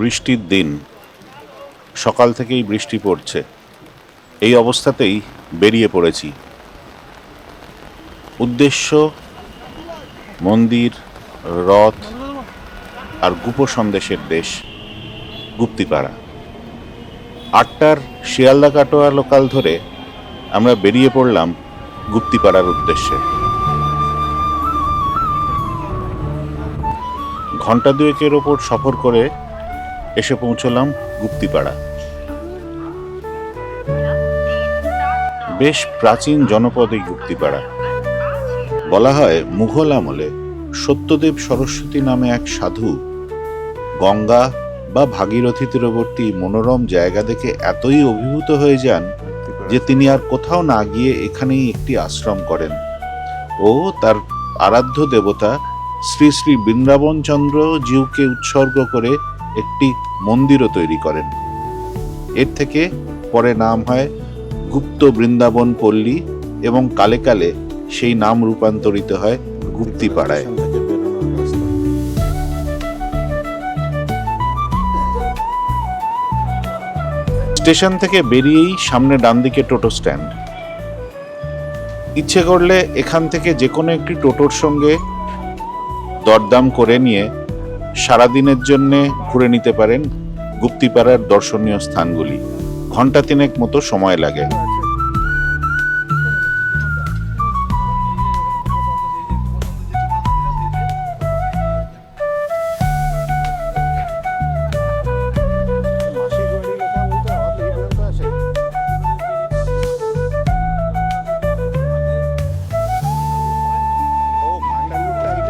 বৃষ্টির দিন, সকাল থেকেই বৃষ্টি পড়ছে। এই অবস্থাতেই বেরিয়ে পড়েছি। উদ্দেশ্য মন্দির, রথ আর গুপ সন্দেশের দেশ গুপ্তিপাড়া। 8টার শিয়ালদা কাটোয়া লোকাল ধরে আমরা বেরিয়ে পড়লাম গুপ্তিপাড়ার উদ্দেশ্যে। ঘন্টা দুয়েকের ওপর সফর করে এসে পৌঁছলাম গুপ্তিপাড়া। বেশ প্রাচীন জনপদ এই গুপ্তিপাড়া। বলা হয় মুঘল আমলে সত্যদেব সরস্বতী নামে এক সাধু গঙ্গা বা ভাগীরথী তীরবর্তী মনোরম জায়গা দেখে এতই অভিভূত হয়ে যান যে তিনি আর কোথাও না গিয়ে এখানেই একটি আশ্রম করেন ও তার আরাধ্য দেবতা শ্রী শ্রী বৃন্দাবন চন্দ্র জিউকে উৎসর্গ করে একটি মন্দিরও তৈরি করেন। এর থেকে পরে নাম হয় গুপ্ত বৃন্দাবন পল্লী এবং কালে কালে সেই নাম রূপান্তরিত হয় গুপ্তিপাড়ায়। স্টেশন থেকে বেরিয়েই সামনে ডান দিকে টোটো স্ট্যান্ড। ইচ্ছে করলে এখান থেকে যে কোনো একটি টোটোর সঙ্গে দরদাম করে নিয়ে সারাদিনের জন্য ঘুরে নিতে পারেন গুপ্তিপাড়ার দর্শনীয় স্থানগুলি। ঘন্টা 3 মতো সময় লাগে।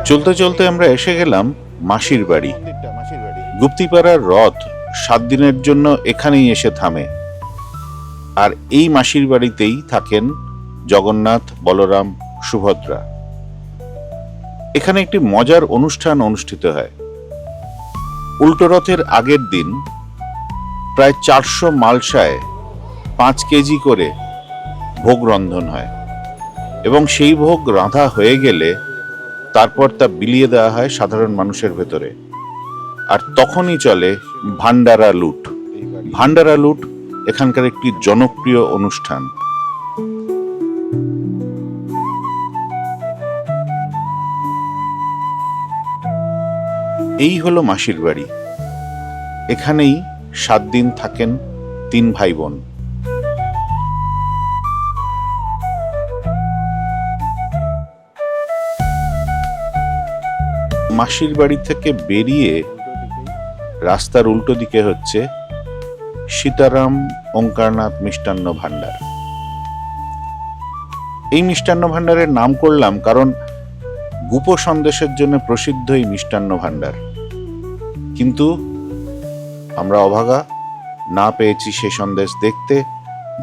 চলতে চলতে আমরা এসে গেলাম মাসির বাড়ি। গুপ্তিপাড়ার রথ 7 দিনের জন্য এখানেই এসে থামে, আর এই মাসির বাড়িতেই থাকেন জগন্নাথ, বলরাম, সুভদ্রা। এখানে একটি মজার অনুষ্ঠান অনুষ্ঠিত হয়। উল্টো রথের আগের দিন প্রায় 400 মালসায় 5 কেজি করে ভোগ রন্ধন হয় এবং সেই ভোগ রাঁধা হয়ে গেলে তারপর তা বিলিয়ে দেওয়া হয় সাধারণ মানুষের ভেতরে। আর তখনই চলে ভান্ডারা লুট। ভান্ডারা লুট এখানকার একটি জনপ্রিয় অনুষ্ঠান। এই হলো মাসির বাড়ি। এখানেই 7 দিন থাকেন 3 ভাই বোন। মাসির বাড়ি থেকে বেরিয়ে রাস্তার উল্টো দিকে হচ্ছে সীতারাম ওঙ্কারনাথ মিষ্টান্ন ভান্ডার। এই মিষ্টান্ন ভান্ডারের নাম করলাম কারণ গুপ সন্দেশের জন্য প্রসিদ্ধ এই মিষ্টান্ন ভান্ডার। কিন্তু আমরা অভাগা, না পেয়েছি সে সন্দেশ দেখতে,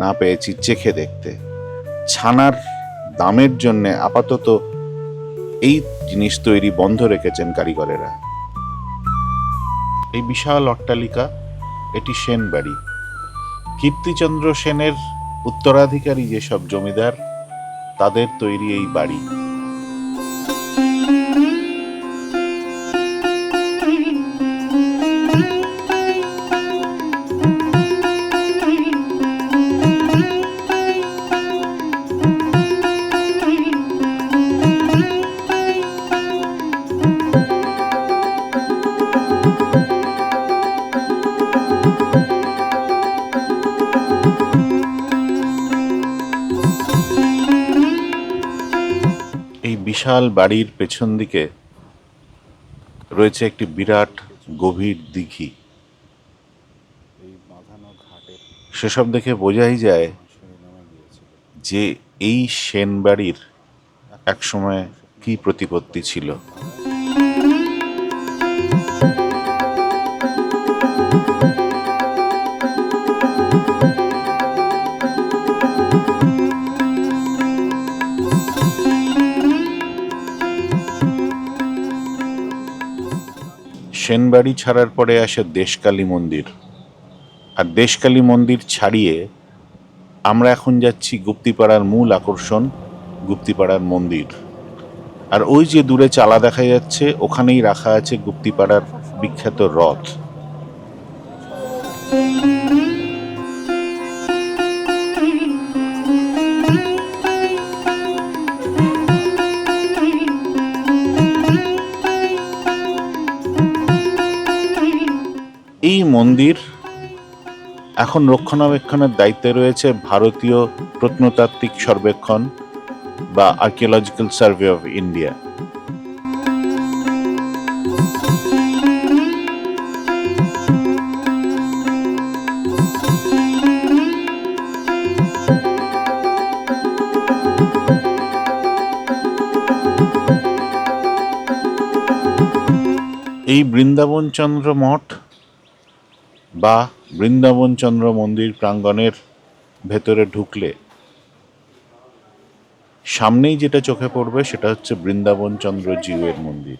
না পেয়েছি চেখে দেখতে। ছানার দামের জন্য আপাতত এই জিনিস তৈরি বন্ধ রেখেছেন কারিগরেরা। এই বিশাল অট্টালিকা, এটি সেন বাড়ি। কীর্তিচন্দ্র সেনের উত্তরাধিকারী যেসব জমিদার, তাদের তৈরি এই বাড়ি। বিশাল বাড়ির পেছন দিকে রয়েছে একটি বিরাট গভীর দিঘি। সেসব দেখে বোঝাই যায় যে এই সেন বাড়ির একসময় কি প্রতিপত্তি ছিল। সেনবাড়ি ছাড়ার পরে আসে দেশকালী মন্দির, আর দেশকালী মন্দির ছাড়িয়ে আমরা এখন যাচ্ছি গুপ্তিপাড়ার মূল আকর্ষণ, গুপ্তিপাড়ার মন্দির। আর ওই যে দূরে চালা দেখা যাচ্ছে, ওখানেই রাখা আছে গুপ্তিপাড়ার বিখ্যাত রথ। এই মন্দির এখন রক্ষণাবেক্ষণের দায়িত্বে রয়েছে ভারতীয় প্রত্নতাত্ত্বিক সর্বেক্ষণ বা আর্কিওলজিক্যাল সার্ভে অফ ইন্ডিয়া। এই বৃন্দাবন চন্দ্র মঠ বা বৃন্দাবন চন্দ্র মন্দির প্রাঙ্গণের ভেতরে ঢুকলে সামনেই যেটা চোখে পড়বে সেটা হচ্ছে বৃন্দাবন চন্দ্র জিউয়ের মন্দির।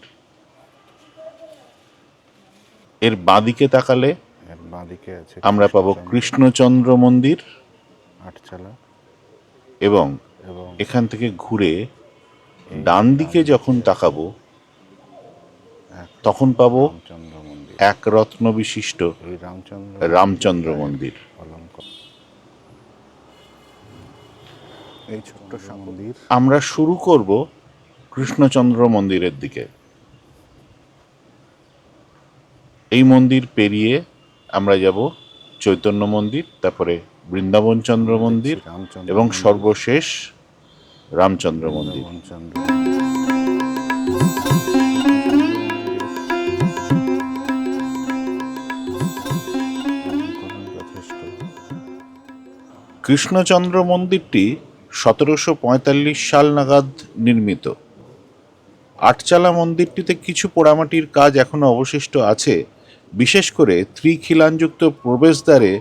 এর বাঁদিকে তাকালে আমরা পাবো কৃষ্ণচন্দ্র মন্দির আটচালা, এবং এখান থেকে ঘুরে ডান দিকে যখন তাকাবো তখন পাবো এক রত্ন বিশিষ্ট রামচন্দ্র মন্দির। এই ছোট্ট মন্দির আমরা শুরু করব কৃষ্ণচন্দ্র মন্দিরের দিকে। এই মন্দির পেরিয়ে আমরা যাব চৈতন্য মন্দির, তারপরে বৃন্দাবন চন্দ্র মন্দির এবং সর্বশেষ রামচন্দ্র মন্দির। কৃষ্ণচন্দ্র মন্দিরটি 1745 সাল নাগাদ নির্মিত। আটচালা মন্দিরটিতে কিছু পোড়ামাটির কাজ এখনো অবশিষ্ট আছে, বিশেষ করে ত্রিখিলানযুক্ত প্রবেশদ্বারে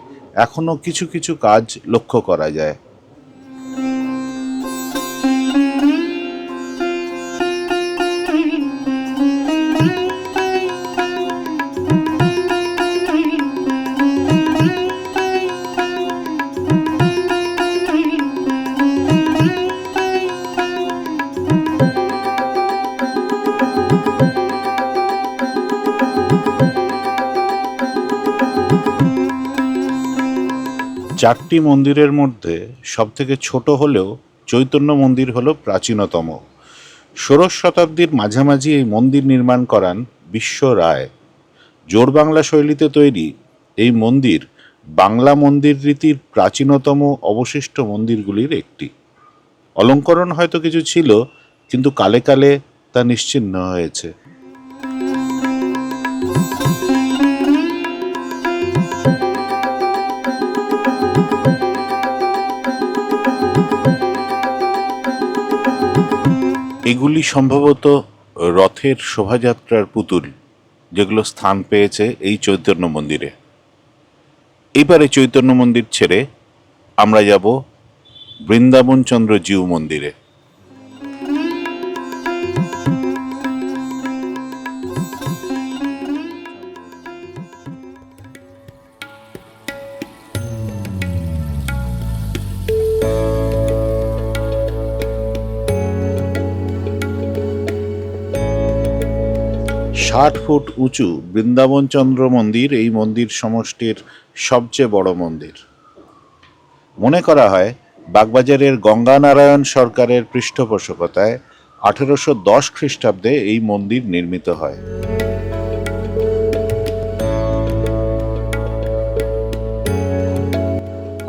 এখনো কিছু কিছু কাজ লক্ষ্য করা যায়। চারটি মন্দিরের মধ্যে সবথেকে ছোট হলেও চৈতন্য মন্দির হলো প্রাচীনতম। ষোড়শ শতাব্দীর মাঝামাঝি এই মন্দির নির্মাণ করান বিশ্ব রায়। জোড়বাংলা শৈলীতে তৈরি এই মন্দির বাংলা মন্দির রীতির প্রাচীনতম অবশিষ্ট মন্দিরগুলির একটি। অলঙ্করণ হয়তো কিছু ছিল, কিন্তু কালে কালে তা নিশ্চিহ্ন হয়েছে। এগুলি সম্ভবত রথের শোভাযাত্রার পুতুল, যেগুলো স্থান পেয়েছে এই চৈতন্য মন্দিরে। এইবারে চৈতন্য মন্দির ছেড়ে আমরা যাব বৃন্দাবন চন্দ্র জিউ মন্দিরে। ষাট ফুট উঁচু বৃন্দাবন চন্দ্র মন্দির এই মন্দির সমষ্টির সবচেয়ে বড় মন্দির। মনে করা হয় বাগবাজারের গঙ্গানারায়ণ সরকারের পৃষ্ঠপোষকতায় 1810 খ্রিস্টাব্দে এই মন্দির নির্মিত হয়।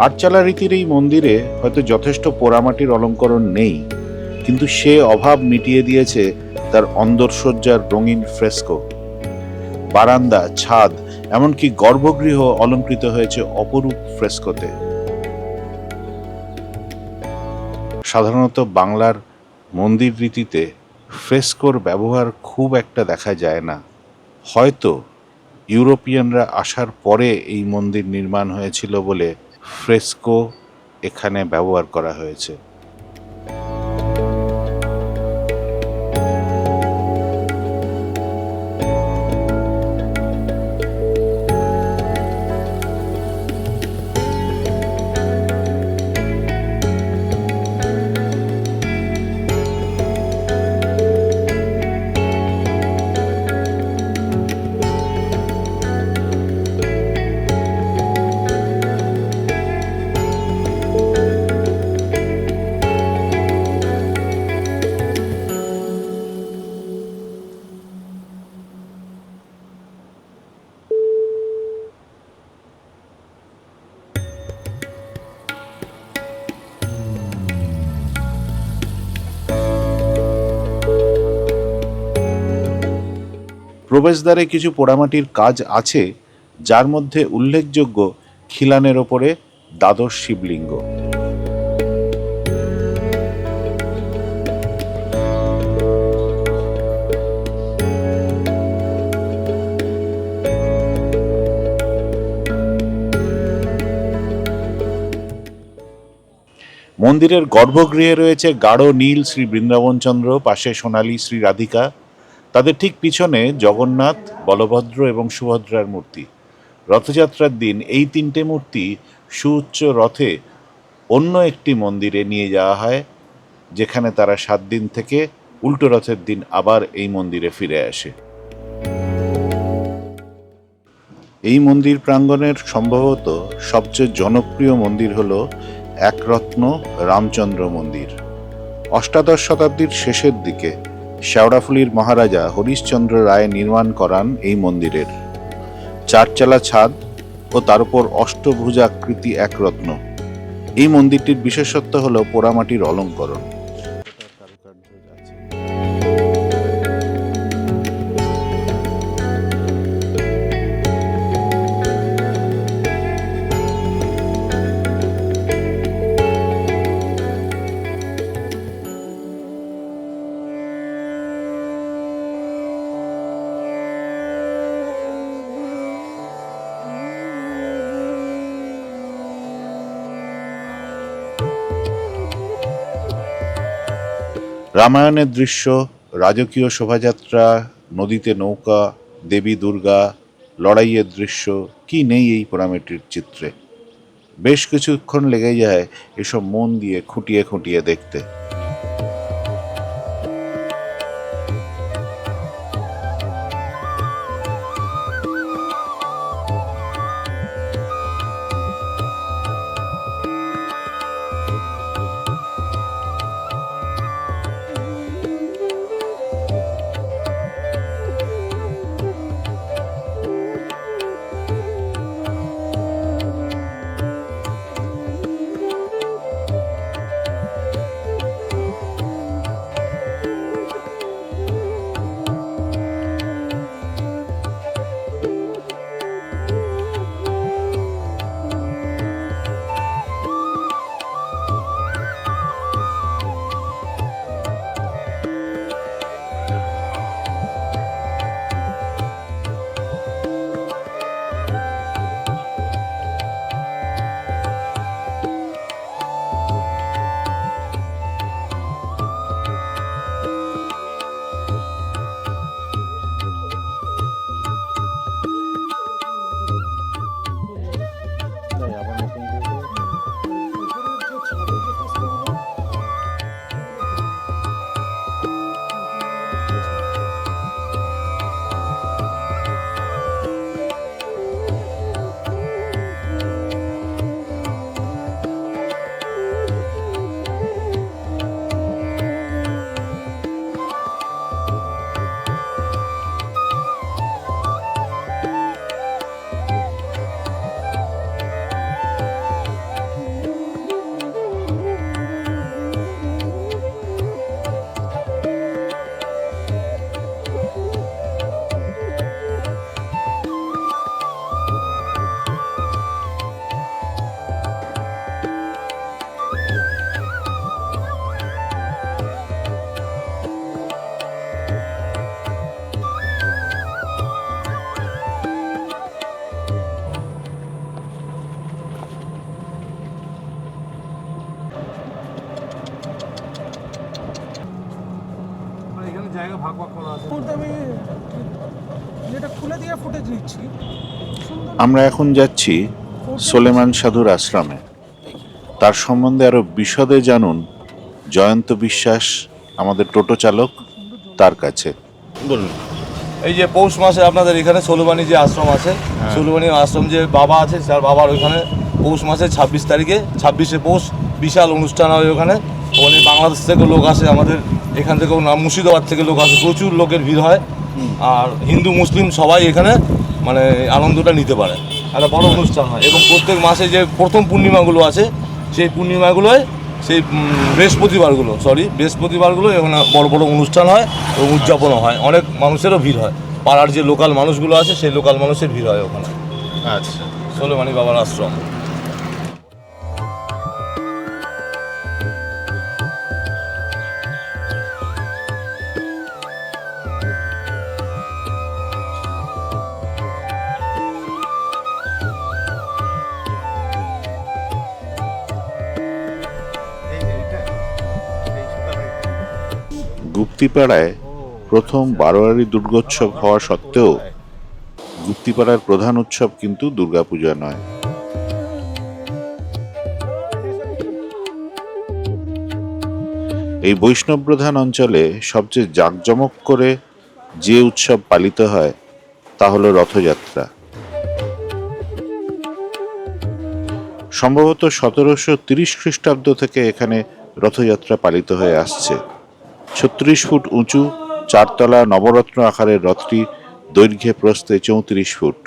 আটচালা রীতির এই মন্দিরে হয়তো যথেষ্ট পোড়ামাটির অলঙ্করণ নেই, কিন্তু সে অভাব মিটিয়ে দিয়েছে তার অন্দরসজ্জার রঙিন ফ্রেস্কো। বারান্দা, ছাদ, এমনকি গর্ভগৃহ অলঙ্কৃত হয়েছে অপরূপ ফ্রেস্কোতে। সাধারণত বাংলার মন্দির রীতিতে ফ্রেস্কোর ব্যবহার খুব একটা দেখা যায় না। হয়তো ইউরোপিয়ানরা আসার পরে এই মন্দির নির্মাণ হয়েছিল বলে ফ্রেস্কো এখানে ব্যবহার করা হয়েছে। প্রবেশদ্বারে কিছু পোড়ামাটির কাজ আছে, যার মধ্যে উল্লেখযোগ্য খিলানের ওপরে দ্বাদশ শিবলিঙ্গ। মন্দিরের গর্ভগৃহে রয়েছে গাঢ় নীল শ্রী বৃন্দাবনচন্দ্র, পাশে সোনালী শ্রী রাধিকা, তাদের ঠিক পিছনে জগন্নাথ, বলভদ্র এবং সুভদ্রার মূর্তি। রথযাত্রার দিন এই তিনটে মূর্তি সুউচ্চ রথে অন্য একটি মন্দিরে নিয়ে যাওয়া হয়, যেখানে তারা 7 দিন থেকে উল্টো রথের দিন আবার এই মন্দিরে ফিরে আসে। এই মন্দির প্রাঙ্গণের সম্ভবত সবচেয়ে জনপ্রিয় মন্দির হল একরত্ন রামচন্দ্র মন্দির। অষ্টাদশ শতাব্দীর শেষের দিকে শেওড়াফুলির মহারাজা হরিশ্চন্দ্র রায় নির্মাণ করান এই মন্দিরের। 4 চালা ছাদ ও তার উপর অষ্টভুজাকৃতি একরত্ন। এই মন্দিরটির বিশেষত্ব হল পোড়ামাটির অলঙ্করণ। রামায়ণের দৃশ্য, রাজকীয় শোভাযাত্রা, নদীতে নৌকা, দেবী দুর্গা, লড়াইয়ের দৃশ্য, কি নেই এই পোড়ামাটির চিত্রে। বেশ কিছুক্ষণ লেগে যায় এসব মন দিয়ে খুঁটিয়ে খুঁটিয়ে দেখতে। জায়গা ভাগ ভাগ করা আছে। আমি এটা খুলে দিয়ে ফুটেজ নিচ্ছি। আমরা এখন যাচ্ছি সোলেমান সাধুর আশ্রমে। তার সম্বন্ধে আরো বিশদে জানুন জয়ন্ত বিশ্বাস, আমাদের টোটো চালক, তার কাছে। বলুন। এই যে পৌষ মাসে আপনাদের এখানে সোলবানি যে আশ্রম আছে, সোলবানি আশ্রম যে বাবা আছে, তার বাবার ওইখানে পৌষ মাসে 26 তারিখে 26শে পৌষ বিশাল অনুষ্ঠান হয় ওখানে। ওখানে বাংলাদেশ থেকে লোক আসে, আমাদের এখান থেকে মুর্শিদাবাদ থেকে লোক আসে, প্রচুর লোকের ভিড় হয়। আর হিন্দু মুসলিম সবাই এখানে মানে আনন্দটা নিতে পারে। একটা বড় অনুষ্ঠান হয় এবং প্রত্যেক মাসে যে প্রথম পূর্ণিমাগুলো আছে সেই পূর্ণিমাগুলোয় সেই বৃহস্পতিবারগুলো এখানে বড় বড় অনুষ্ঠান হয় এবং উদযাপনও হয়, অনেক মানুষেরও ভিড় হয়। পাড়ার যে লোকাল মানুষগুলো আছে সেই লোকাল মানুষের ভিড় হয় ওখানে। আচ্ছা, ষোলবাণী বাবার আশ্রম। গুপ্তিপাড়ায় প্রথম বারোয়ারি দুর্গোৎসব হওয়া সত্ত্বেও গুপ্তিপাড়ার প্রধান উৎসব কিন্তু দুর্গাপূজা নয়। এই বৈষ্ণব প্রধান অঞ্চলে সবচেয়ে জাঁকজমক করে যে উৎসব পালিত হয় তা হলো রথযাত্রা। সম্ভবত 1730 খ্রিস্টাব্দ থেকে এখানে রথযাত্রা পালিত হয়ে আসছে। 36 ফুট উঁচু 4 তলা নবরত্ন আকারের রথটি দৈর্ঘ্যে প্রস্থে 34 ফুট।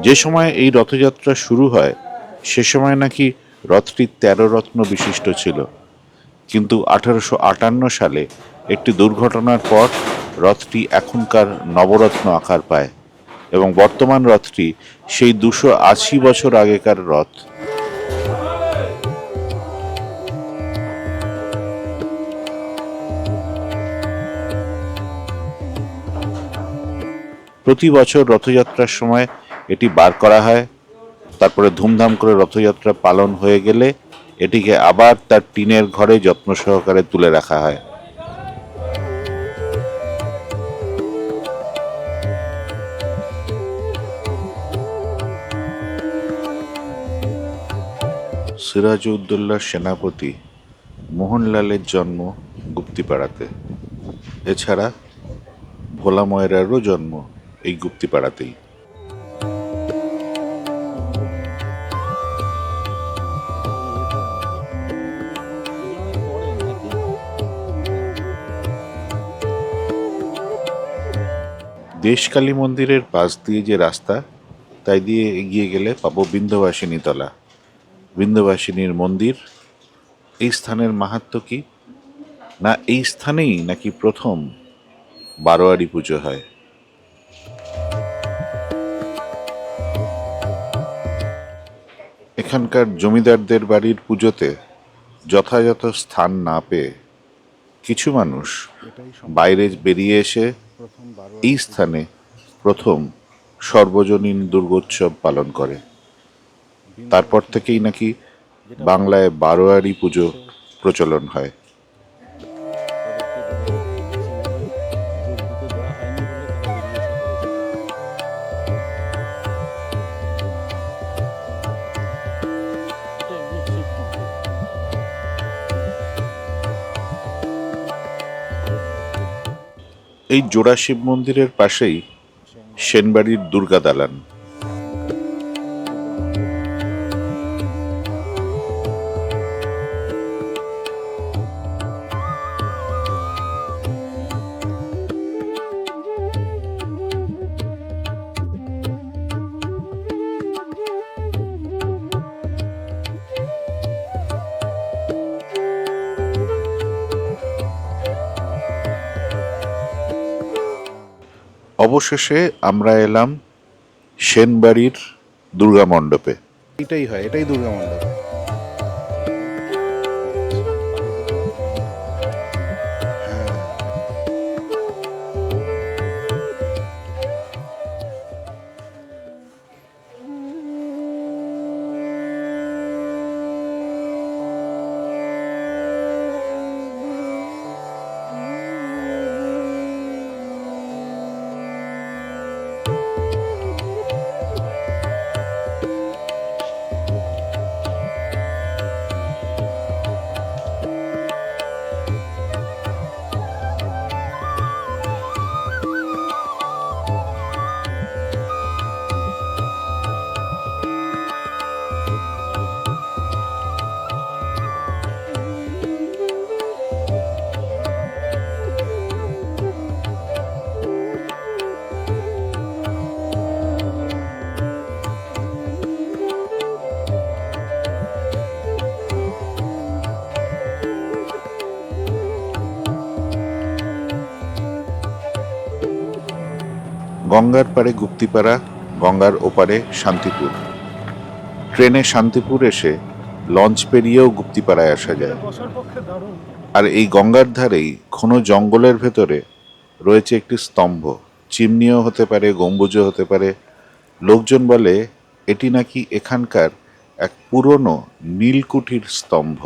যে সময় এই রথযাত্রা শুরু হয় সে সময় নাকি রথটি 13 রত্ন বিশিষ্ট ছিল, কিন্তু 1858 সালে একটি দুর্ঘটনার পর রথটি এখনকার নবরত্ন আকার পায় এবং বর্তমান রথটি সেই 280 বছর আগেকার রথ। প্রতি বছর রথযাত্রার সময় এটি বার করা হয়, তারপরে ধুমধাম করে রথযাত্রা পালন হয়ে গেলে এটিকে আবার তার টিনের ঘরে যত্ন সহকারে তুলে রাখা হয়। সিরাজউদ্দৌলার সেনাপতি মোহনলালের জন্ম গুপ্তিপাড়াতে। এছাড়া ভোলা ময়রারও জন্ম এই গুপ্তিপাড়াতেই। দেশকালী মন্দিরের পাশ দিয়ে যে রাস্তা, তাই দিয়ে এগিয়ে গেলে পাবো বিন্ধ্যবাসিনী তলা, বিন্ধ্যবাসিনীর মন্দির। এই স্থানের মাহাত্ম্য কি না, এই স্থানেই নাকি প্রথম বারোয়ারি পুজো হয়। এখানকার জমিদারদের বাড়ির পুজোতে যথাযথ স্থান না পেয়ে কিছু মানুষ বাইরে বেরিয়ে এসে এই স্থানে প্রথম সর্বজনীন দুর্গোৎসব পালন করে। তারপর থেকেই নাকি বাংলায় বারোয়ারি পুজো প্রচলন হয়। এই জোড়া শিব মন্দিরের পাশেই সেনবাড়ির দুর্গা দালান। অবশেষে আমরা এলাম সেনবাড়ির দুর্গা মণ্ডপে। এটাই হয়, এটাই দুর্গা মণ্ডপ। গঙ্গার পাড়ে গুপ্তিপাড়া, গঙ্গার ওপারে শান্তিপুর। ট্রেনে শান্তিপুর এসে লঞ্চ পেরিয়েও গুপ্তিপাড়ায় আসা যায়। বসার পক্ষে দারুণ। আর এই গঙ্গার ধারেই ঘন জঙ্গলের ভেতরে রয়েছে একটি স্তম্ভ। চিমনিও হতে পারে, গম্বুজও হতে পারে। লোকজন বলে এটি নাকি এখানকার এক পুরনো নীলকুঠির স্তম্ভ।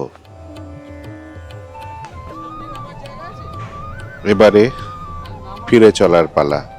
এবারে ফিরে চলার পালা।